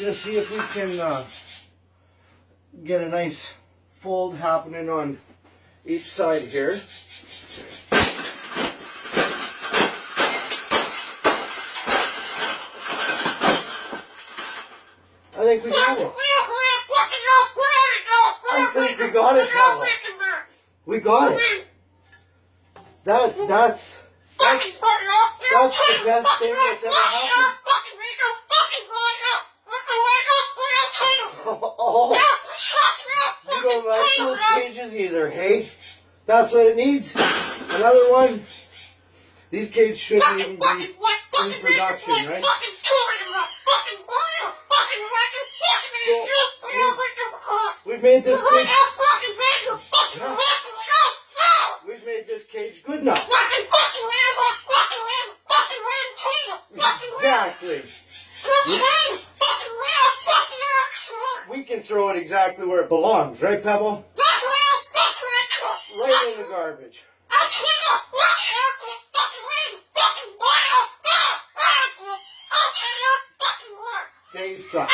just see if we can get a nice fold happening on each side here. I think we got it. I think we got it, Pavel. We got it. That's the best thing that's ever happened. Oh, you don't like those cages either, hey? That's what it needs. Another one. These cages shouldn't even be in production, right? So, we've made this cage. We've made this cage good enough. Exactly. We can throw it exactly where it belongs, right, Pebble? Right in the garbage. Okay, stop.